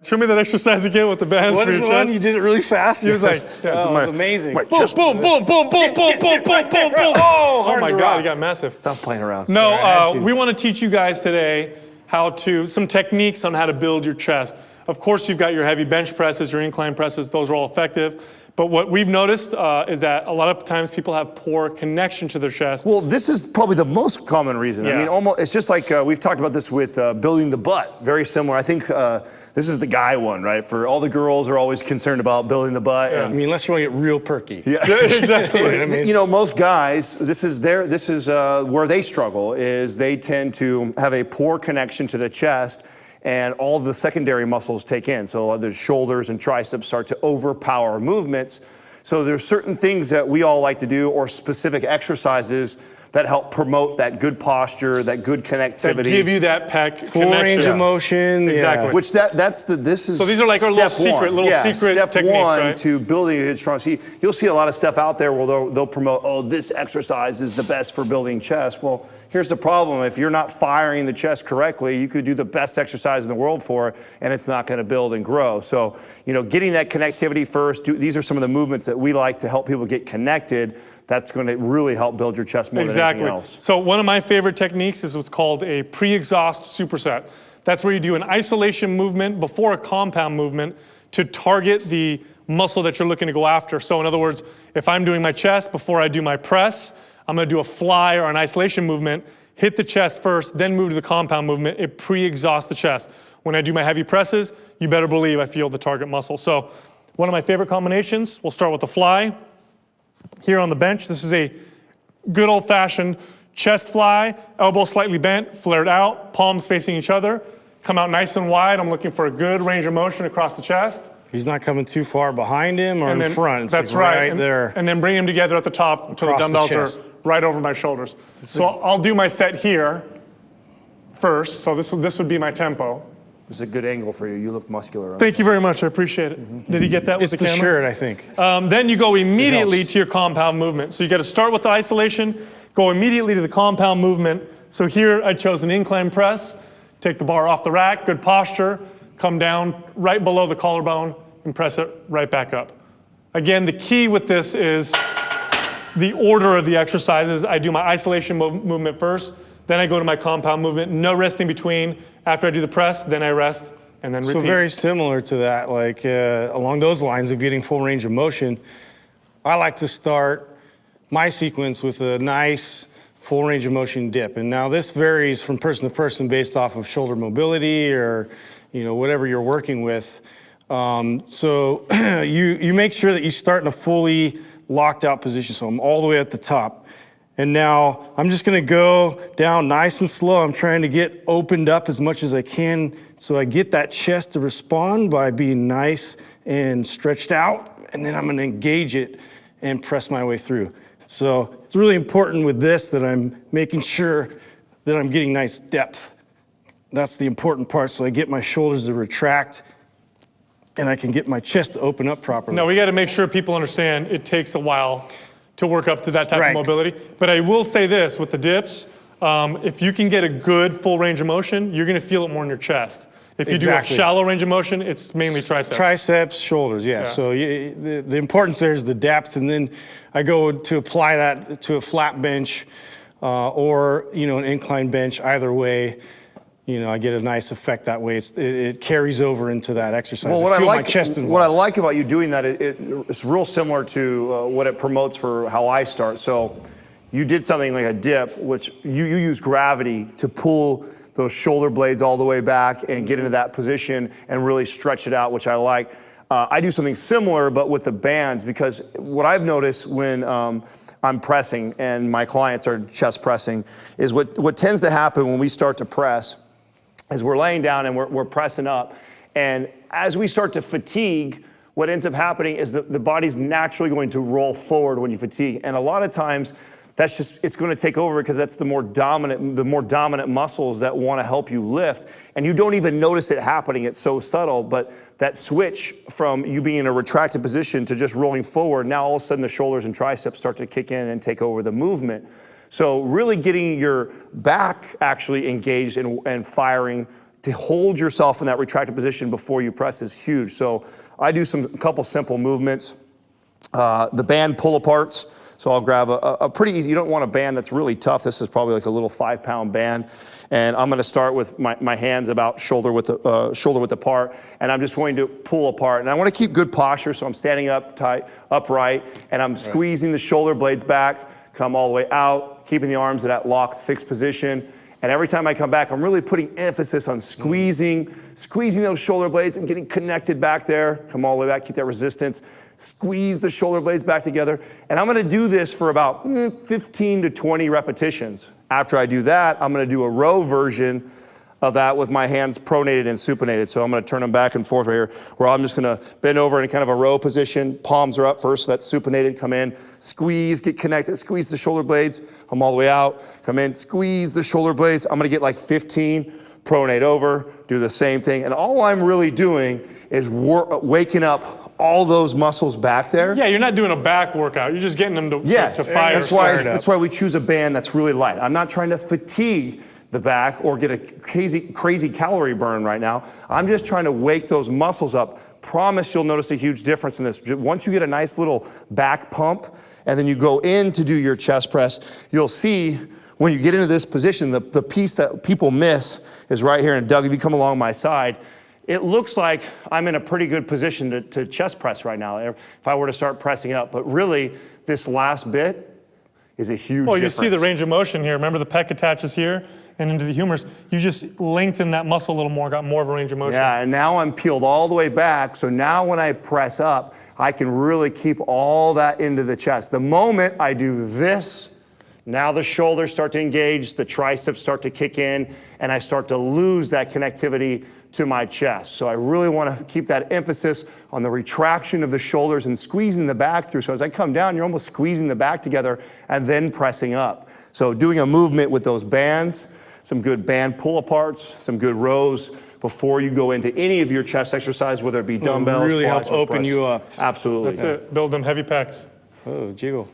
Show me that exercise again with the bands What for is your the one chest. you did it really fast? He was like, yeah, that was amazing. boom, boom, boom, boom, boom, boom, boom, boom, boom, boom. Oh my God, he got massive. Stop playing around. No, we want to teach you guys today some techniques on how to build your chest. Of course, you've got your heavy bench presses, your incline presses, those are all effective. But what we've noticed is that a lot of times people have poor connection to their chest. Well, this is probably the most common reason. Yeah. I mean, it's just like we've talked about this with building the butt. Very similar. I think this is the guy one, right? For all the girls are always concerned about building the butt. Yeah. And, I mean, unless you want to get real perky. yeah, Exactly. You know what I mean? You know, most guys, this is where they struggle, is they tend to have a poor connection to the chest, and all the secondary muscles take in. So the shoulders and triceps start to overpower movements. So there's certain things that we all like to do, or specific exercises that help promote that good posture, that good connectivity. That give you that pec Full connection. range of motion. Exactly. Which this is. So these are like our little secret step techniques, one right? to building a good strong. See, you'll see a lot of stuff out there where they'll promote, oh, this exercise is the best for building chest. Well, here's the problem: if you're not firing the chest correctly, you could do the best exercise in the world for it, and it's not going to build and grow. So, getting that connectivity first. These are some of the movements that we like to help people get connected. That's going to really help build your chest more than anything else. So one of my favorite techniques is what's called a Preexhaust superset. That's where you do an isolation movement before a compound movement to target the muscle that you're looking to go after. So in other words, if I'm doing my chest before I do my press, I'm going to do a fly or an isolation movement, hit the chest first, then move to the compound movement. It pre-exhausts the chest. When I do my heavy presses, you better believe I feel the target muscle. So one of my favorite combinations, we'll start with the fly. Here on the bench, this is a good old-fashioned chest fly, elbow slightly bent, flared out, palms facing each other. Come out nice and wide. I'm looking for a good range of motion across the chest. He's not coming too far behind him or in front. It's that's like right. there. And then bring them together at the top until the dumbbells are right over my shoulders. So I'll do my set here first. So this would be my tempo. This is a good angle for you. You look muscular. Thank you very much. I appreciate it. Mm-hmm. Did he get that with the camera? It's the shirt, I think. Then you go immediately to your compound movement. So you got to start with the isolation, go immediately to the compound movement. So here I chose an incline press. Take the bar off the rack, good posture, come down right below the collarbone and press it right back up. Again, the key with this is the order of the exercises. I do my isolation movement first, then I go to my compound movement, no rest in between. After I do the press, then I rest, and then repeat. So very similar to that, like along those lines of getting full range of motion, I like to start my sequence with a nice full range of motion dip. And now this varies from person to person based off of shoulder mobility or whatever you're working with. So you make sure that you start in a fully locked out position. So I'm all the way at the top. And now I'm just gonna go down nice and slow. I'm trying to get opened up as much as I can so I get that chest to respond by being nice and stretched out. And then I'm gonna engage it and press my way through. So it's really important with this that I'm making sure that I'm getting nice depth. That's the important part, so I get my shoulders to retract and I can get my chest to open up properly. Now we gotta make sure people understand it takes a while to work up to that type of mobility. But I will say this, with the dips, if you can get a good full range of motion, you're gonna feel it more in your chest. If you do a shallow range of motion, it's mainly triceps. Triceps, shoulders, yeah. So the importance there is the depth, and then I go to apply that to a flat bench or an incline bench. Either way, I get a nice effect that way. It carries over into that exercise. Well, what I like about you doing that, it's real similar to what it promotes for how I start. So you did something like a dip, which you use gravity to pull those shoulder blades all the way back and get into that position and really stretch it out, which I like. I do something similar, but with the bands, because what I've noticed when I'm pressing and my clients are chest pressing is what tends to happen when we start to press is we're laying down and we're pressing up. And as we start to fatigue, what ends up happening is the body's naturally going to roll forward when you fatigue. And a lot of times, it's going to take over because that's the more dominant muscles that want to help you lift. And you don't even notice it happening. It's so subtle. But that switch from you being in a retracted position to just rolling forward, now all of a sudden the shoulders and triceps start to kick in and take over the movement. So really getting your back actually engaged and firing to hold yourself in that retracted position before you press is huge. So I do a couple simple movements. The band pull aparts. So I'll grab a pretty easy, you don't want a band that's really tough. This is probably like a little 5-pound band. And I'm gonna start with my hands about shoulder width apart, and I'm just going to pull apart. And I wanna keep good posture, so I'm standing up tight, upright, and I'm squeezing the shoulder blades back, come all the way out, keeping the arms in that locked, fixed position. And every time I come back, I'm really putting emphasis on squeezing those shoulder blades and getting connected back there. Come all the way back, keep that resistance. Squeeze the shoulder blades back together. And I'm gonna do this for about 15 to 20 repetitions. After I do that, I'm gonna do a row version of that with my hands pronated and supinated. So I'm gonna turn them back and forth right here, where I'm just gonna bend over in kind of a row position. Palms are up first, so that's supinated, come in, squeeze, get connected, squeeze the shoulder blades. I'm all the way out, come in, squeeze the shoulder blades. I'm gonna get like 15, pronate over, do the same thing. And all I'm really doing is waking up all those muscles back there. Yeah, you're not doing a back workout. You're just getting them to fire. That's why we choose a band that's really light. I'm not trying to fatigue the back or get a crazy calorie burn right now. I'm just trying to wake those muscles up. Promise you'll notice a huge difference in this. Once you get a nice little back pump and then you go in to do your chest press, you'll see when you get into this position, the piece that people miss is right here. And Doug, if you come along my side, it looks like I'm in a pretty good position to chest press right now if I were to start pressing up. But really, this last bit is a huge difference. You see the range of motion here. Remember the pec attaches here and into the humerus. You just lengthen that muscle a little more, got more of a range of motion. Yeah, and now I'm peeled all the way back. So now when I press up, I can really keep all that into the chest. The moment I do this, now the shoulders start to engage, the triceps start to kick in, and I start to lose that connectivity to my chest. So I really want to keep that emphasis on the retraction of the shoulders and squeezing the back through. So as I come down, you're almost squeezing the back together and then pressing up. So doing a movement with those bands, some good band pull aparts, some good rows before you go into any of your chest exercise, whether it be dumbbells, really squats, help or open press. you up. Absolutely. That's it. Build them heavy pecs. Oh, jiggle.